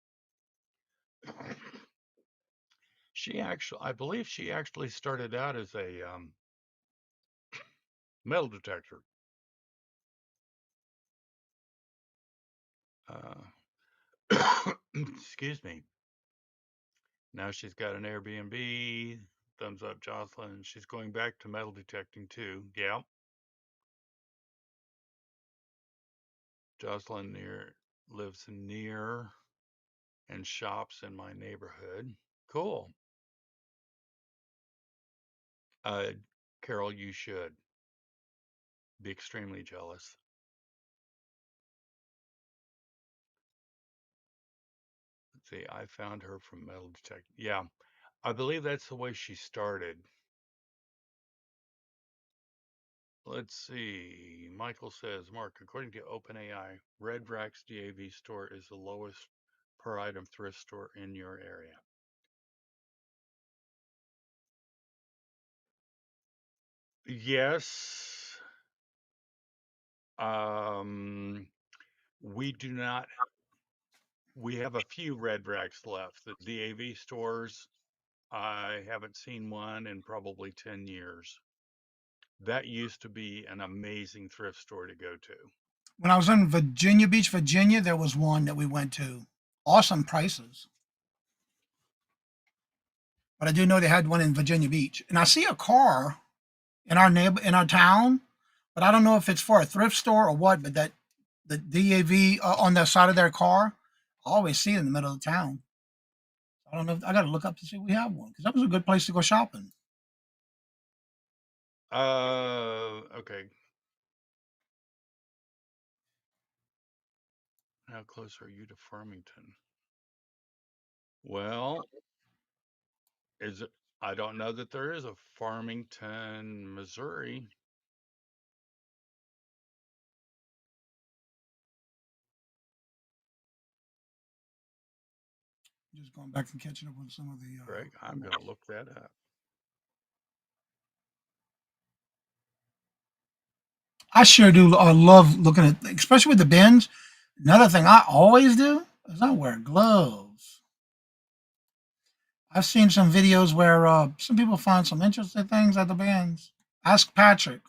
I believe she actually started out as a metal detector. Excuse me. Now she's got an Airbnb. Thumbs up, Jocelyn. She's going back to metal detecting too. Yeah. Jocelyn lives near and shops in my neighborhood. Cool. Uh, Carol, you should be extremely jealous. Let's see. I found her from metal detecting. Yeah, I believe that's the way she started. Let's see. Michael says, Mark, according to OpenAI, Red Rack's DAV store is the lowest per item thrift store in your area. Yes. Um, we do not, we have a few Red Racks left. The DAV stores, I haven't seen one in probably 10 years. That used to be an amazing thrift store to go to. When I was in Virginia Beach, Virginia, there was one that we went to. Awesome prices. But I do know they had one in Virginia Beach. And I see a car in our town, but I don't know if it's for a thrift store or what, but that the DAV on the side of their car, I always see it in the middle of the town. I don't know. I got to look up to see if we have one because that was a good place to go shopping. Okay. How close are you to Farmington? Well, is it? I don't know that there is a Farmington, Missouri. Just going back and catching up on some of the. Greg, I'm going to look that up. I sure do love looking at, especially with the bins. Another thing I always do is I wear gloves. I've seen some videos where some people find some interesting things at the bins. Ask Patrick.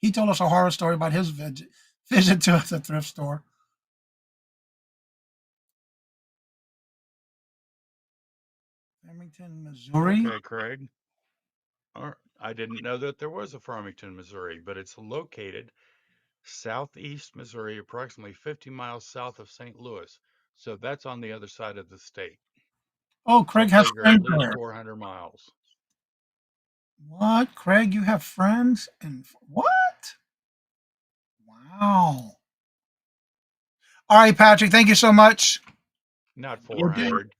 He told us a horror story about his visit to the thrift store. Farmington, Missouri. Okay, Craig. I didn't know that there was a Farmington, Missouri, but it's located southeast Missouri, approximately 50 miles south of St. Louis. So that's on the other side of the state. Oh, So Craig has figure at friends least there. 400 miles. What, Craig? You have friends in what? Wow. All right, Patrick. Thank you so much. Not Okay. 400,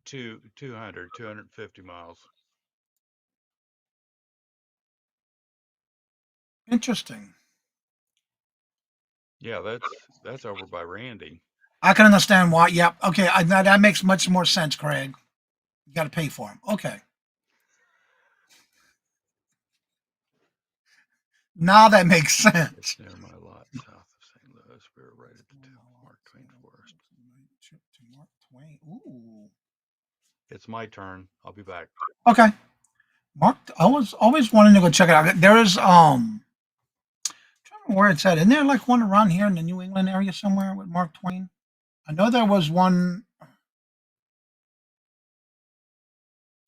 200, 250 miles. Interesting. Yeah, that's over by Randy. I can understand why. Yep. Okay. Now that makes much more sense, Craig. You got to pay for them. Okay. Now that makes It's sense. near my lot south of St. Twain. Ooh. It's my turn. I'll be back. Okay. Mark, I was always wanting to go check it out. There is trying to remember where it's at. Isn't there like one around here in the New England area somewhere with Mark Twain? I know there was one.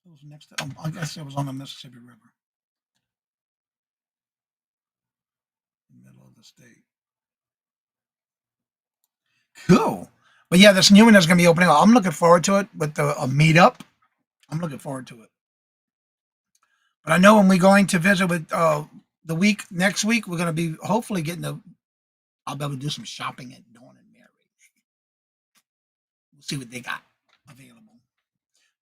It was next to. I guess it was on the Mississippi River, in the middle of the state. Cool. But yeah, this new one is going to be opening up. I'm looking forward to it with the a meetup. I'm looking forward to it. But I know when we're going to visit with the week next week, we're going to be hopefully getting the. I'll be able to do some shopping at Dawn and Mary. We'll see what they got available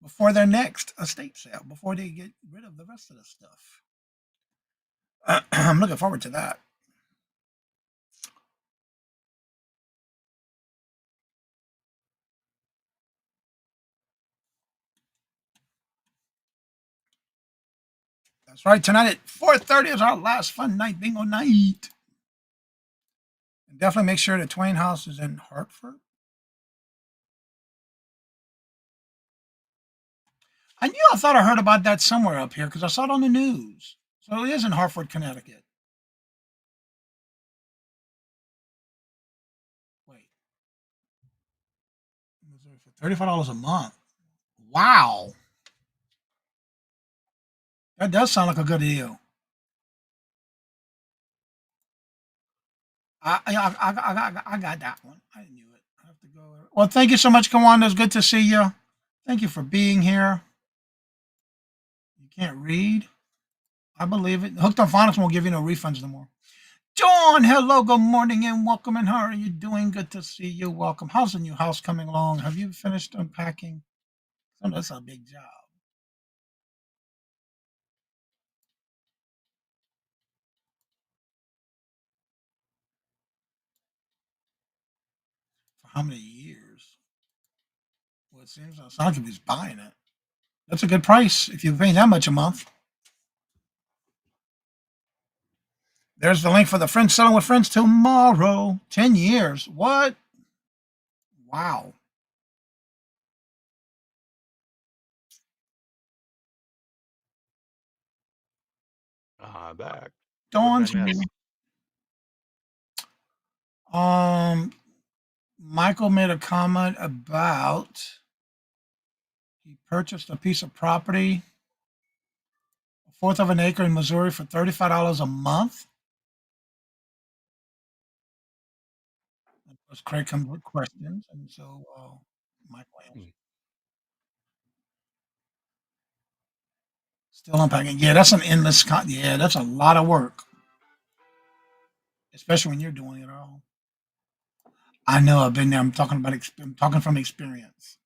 before their next estate sale, before they get rid of the rest of the stuff. I'm looking forward to that. That's right. Tonight at 4:30 is our last fun night bingo night. And definitely make sure the Twain House is in Hartford. I thought I heard about that somewhere up here because I saw it on the news. So it is in Hartford, Connecticut. Wait, for $35 a month. Wow, that does sound like a good deal. I got that one. I knew it. I have to go. Well, thank you so much, Kawanda. It's good to see you. Thank you for being here. You can't read. I believe it. Hooked on Phonics won't give you no refunds no more. Dawn, hello, good morning, and welcome. And how are you doing? Good to see you. Welcome. How's the new house coming along? Have you finished unpacking? Oh, that's a big job. For how many years? Well, it seems like he's buying it. That's a good price if you're paying that much a month. There's the link for the Friends Selling with Friends tomorrow. 10 years. What? Wow. Back. What did I Dawn's here. miss? Um, Michael made a comment about he purchased a piece of property, a fourth of an acre in Missouri for $35 a month. Of course, Craig comes with questions, and so Michael answers. Hmm. Still unpacking. Yeah, that's an endless. Yeah, that's a lot of work, especially when you're doing it all. I know. I've been there. I'm talking about. I'm talking from experience.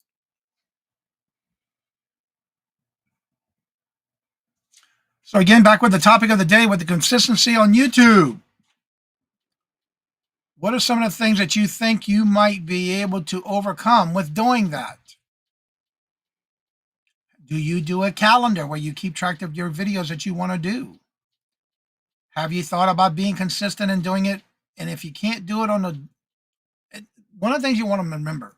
So again, back with the topic of the day with the consistency on YouTube. What are some of the things that you think you might be able to overcome with doing that? Do you do a calendar where you keep track of your videos that you want to do? Have you thought about being consistent and doing it? And if you can't do it on the one of the things you want to remember,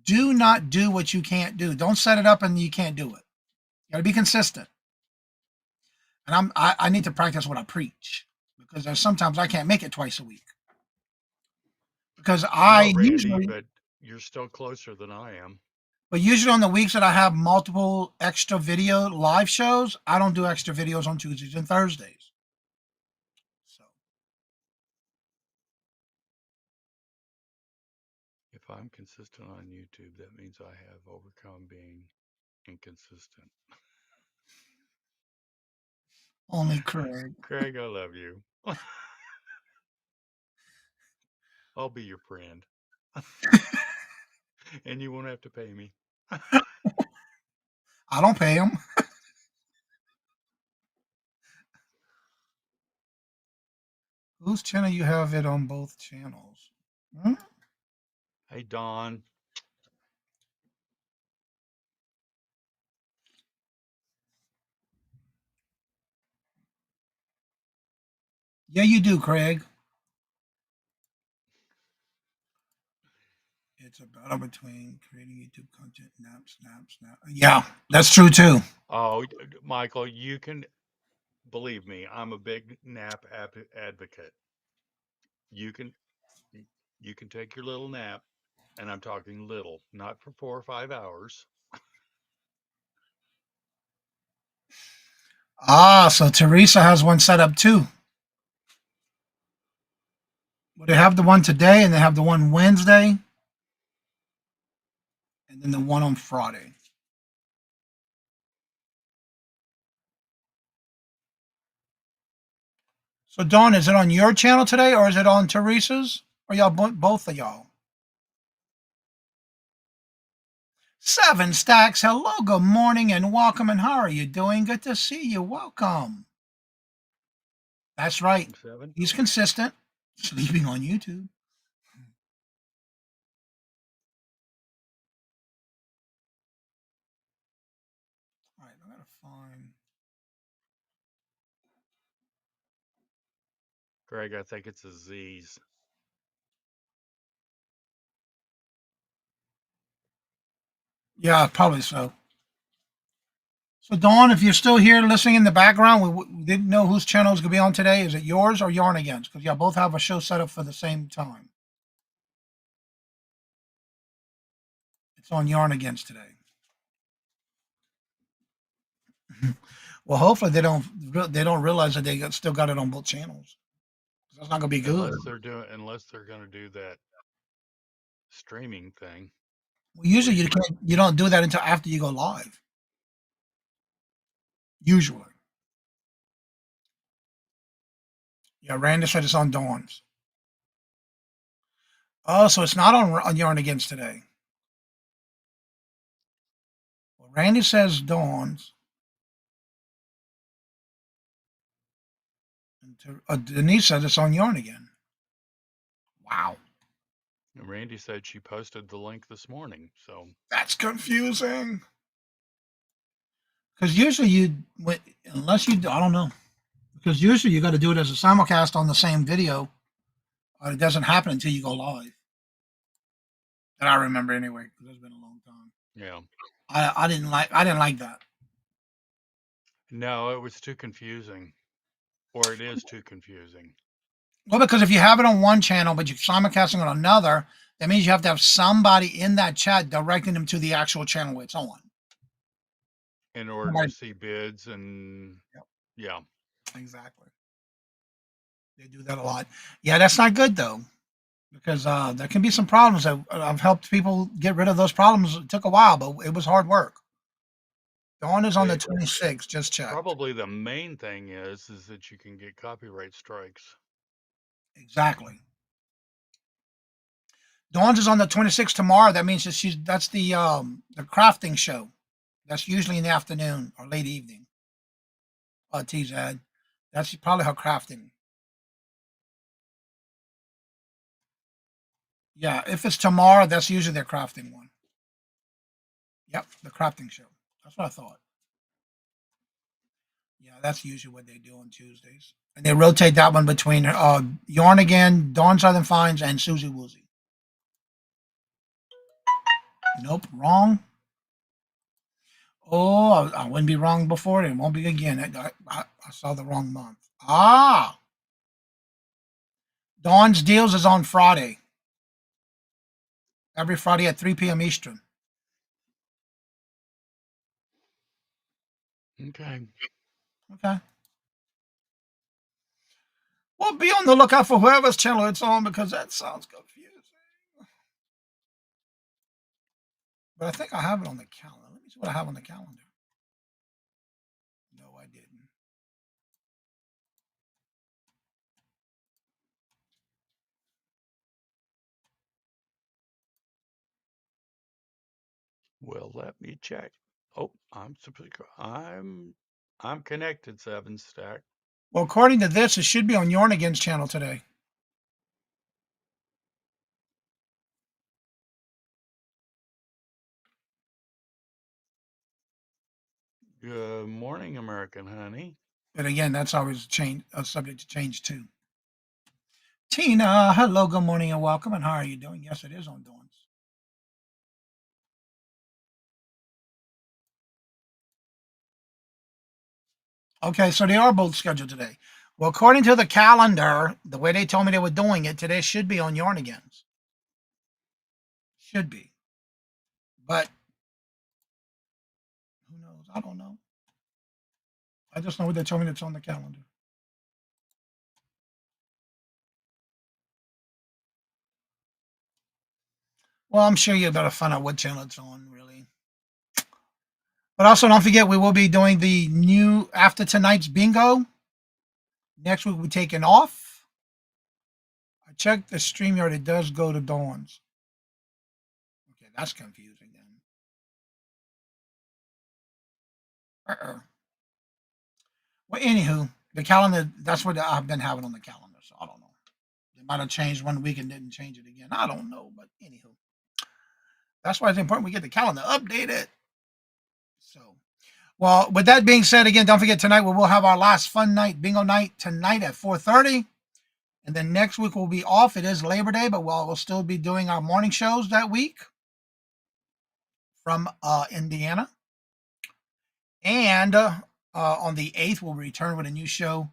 do not do what you can't do. Don't set it up and you can't do it. You got to be consistent. And I need to practice what I preach because there's sometimes I can't make it twice a week because No, I Randy, usually but you're still closer than I am. but usually on the weeks that I have multiple extra video live shows, I don't do extra videos on Tuesdays and Thursdays. So If I'm consistent on YouTube, that means I have overcome being inconsistent. only Craig. Craig, I love you. I'll be your friend. And you won't have to pay me. I don't pay him. Whose channel you have it on both channels? Hmm? Hey, Don. Yeah, you do, Craig. It's a battle between creating YouTube content, snap. Yeah, that's true too. Oh, Michael, you can believe me. I'm a big nap advocate. You can you can take your little nap, and I'm talking little, not for 4 or 5 hours. Ah, so Teresa has one set up too. Well, they have the one today, and they have the one Wednesday, and then the one on Friday. So, Dawn, is it on your channel today, or is it on Teresa's? Or y'all both of y'all? Seven Stacks. Hello, good morning, and welcome. And how are you doing? Good to see you. Welcome. That's right. 7. He's consistent. Sleeping on YouTube. All right, I gotta find. Greg, I think it's a Z's. Yeah, probably so. So, Dawn, if you're still here listening in the background, we didn't know whose channel is going to be on today. Is it yours or Yarn Against? Because y'all both have a show set up for the same time. It's on Yarn Against today. Well, hopefully they don't realize that still got it on both channels. That's not going to be good. Unless they're going to do that streaming thing. Well, usually you don't do that until after you go live. Usually. Yeah, Randy said it's on Dawn's. Oh, so it's not on Yarn Against today. Well, Randy says Dawn's. And Denise says it's on Yarn again. Wow. And Randy said she posted the link this morning. So That's confusing. Because usually unless you, I don't know. Because usually you got to do it as a simulcast on the same video. It doesn't happen until you go live. That I remember anyway, because it's been a long time. yeah. I didn't like that. No, it was too confusing. Or it is too confusing. Well, because if you have it on one channel but you're simulcasting on another, that means you have to have somebody in that chat directing them to the actual channel it's on. In order to see bids and Yep. yeah. Exactly. They do that a lot. Yeah, that's not good though, because there can be some problems. I've helped people get rid of those problems. It took a while, but it was hard work. Dawn is on the 26th. Just checked. Probably the main thing is that you can get copyright strikes. Exactly. Dawn's is on the 26th tomorrow. That means that's the crafting show. That's usually in the afternoon or late evening. TZ. That's probably her crafting. Yeah, if it's tomorrow, that's usually their crafting one. Yep, the crafting show. That's what I thought. Yeah, that's usually what they do on Tuesdays. And they rotate that one between Yarn Again, Dawn Southern Finds, and Susie Woozy. Nope, wrong. Oh, I wouldn't be wrong before. It won't be again. I saw the wrong month. Ah! Dawn's Deals is on Friday. Every Friday at 3 p.m. Eastern. Okay. Okay. Well, be on the lookout for whoever's channel it's on because that sounds confusing. But I think I have it on the calendar. Let me see what I have on the calendar. No, I didn't. Well, let me check. Oh, I'm connected, 7 Stack. Well, according to this, it should be on Yarn Again's channel today. Good morning, American honey. But again, that's always subject to change too. Tina, hello, good morning and welcome. And how are you doing? Yes, it is on Dawn's. Okay, so they are both scheduled today. Well, according to the calendar, the way they told me they were doing it, today should be on Yarnigans. Should be. But who knows? I don't know. I just know what they told me that's on the calendar. Well, I'm sure you better find out what channel it's on, really. But also, don't forget, we will be doing the new after tonight's bingo. Next week, we're taking off. I checked the StreamYard. It does go to Dawn's. Okay, that's confusing then. Well, anywho, the calendar, that's what I've been having on the calendar, so I don't know. It might have changed one week and didn't change it again. I don't know, but anywho. That's why it's important we get the calendar updated. So, well, with that being said, again, don't forget tonight we will have our last fun night, bingo night, tonight at 4:30. And then next week we'll be off. It is Labor Day, but we'll still be doing our morning shows that week from Indiana. And on the 8th, we'll return with a new show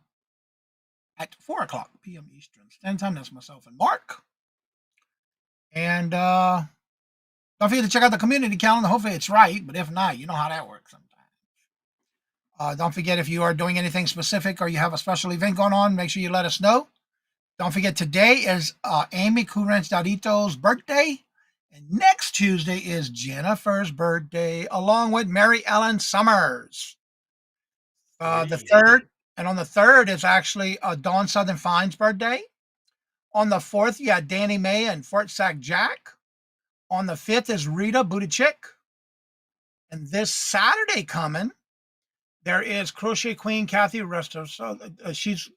at 4 o'clock p.m. Eastern Standard Time. That's myself and Mark. And don't forget to check out the community calendar. Hopefully it's right, but if not, you know how that works sometimes. Don't forget, if you are doing anything specific or you have a special event going on, make sure you let us know. Don't forget, today is Amy Currens-Darito's birthday. And next Tuesday is Jennifer's birthday, along with Mary Ellen Summers. The 3rd, and on the 3rd is actually Dawn Southern Fine's birthday. On the 4th, you got Danny May and Fort Sac Jack. On the 5th is Rita Booty Chick. And this Saturday coming, there is Crochet Queen Kathy Rester. So she's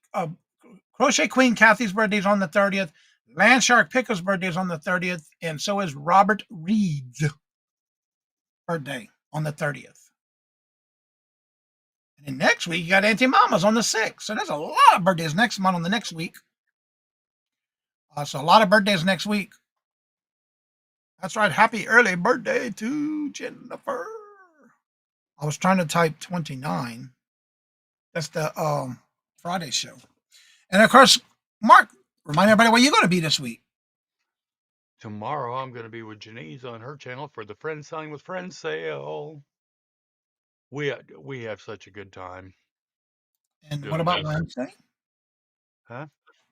Crochet Queen Kathy's birthday is on the 30th. Landshark Picker's birthday is on the 30th. And so is Robert Reed's birthday on the 30th. And then next week, you got Auntie Mama's on the 6th. So there's a lot of birthdays next month on the next week. So a lot of birthdays next week. That's right. Happy early birthday to Jennifer. I was trying to type 29. That's the Friday show. And of course, Mark, remind everybody where you're going to be this week. Tomorrow, I'm going to be with Janice on her channel for the Friends Selling with Friends sale. We have such a good time. And what about Wednesday? Huh?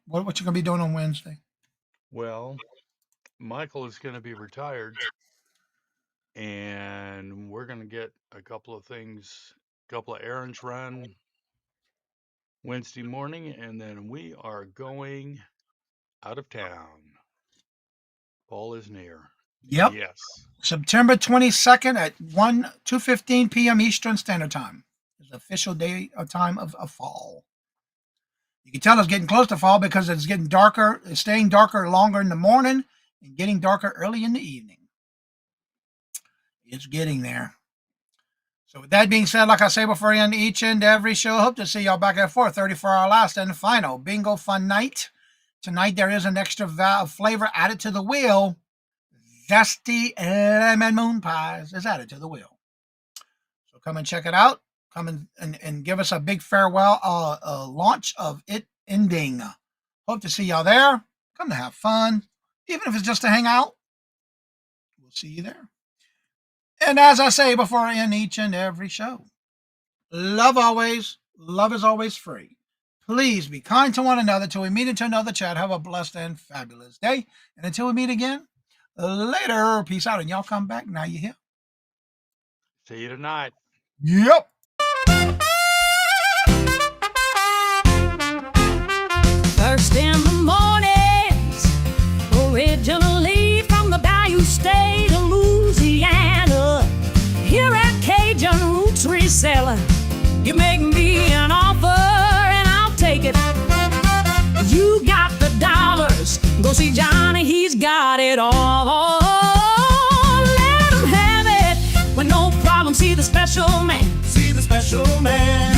What you going to be doing on Wednesday? Well, Michael is going to be retired, and we're going to get a couple of errands run Wednesday morning, and then we are going out of town. Fall is near. Yep. Yes. September 22nd at 2:15 p.m. Eastern Standard Time is the official day of time of fall. You can tell it's getting close to fall because it's getting darker. It's staying darker longer in the morning and getting darker early in the evening. It's getting there. So with that being said, like I say before I end each and every show, hope to see y'all back at 4:30 for our last and final bingo fun night. Tonight there is an extra flavor added to the wheel. Zesty lemon moon pies is added to the wheel. So come and check it out. Come and give us a big farewell launch of it ending. Hope to see y'all there. Come to have fun. Even if it's just to hang out. We'll see you there. And as I say before I end each and every show, love always. Love is always free. Please be kind to one another till we meet into another chat. Have a blessed and fabulous day. And until we meet again, later. Peace out. And y'all come back. Now you here. See you tonight. Yep. First in the mornings, originally from the Bayou State of Louisiana. Here at Cajun Roots Reseller, you make me an offer and I'll take it. You got the dollars, go see Johnny, he's got it all. Let him have it with no problem. See the special man. See the special man.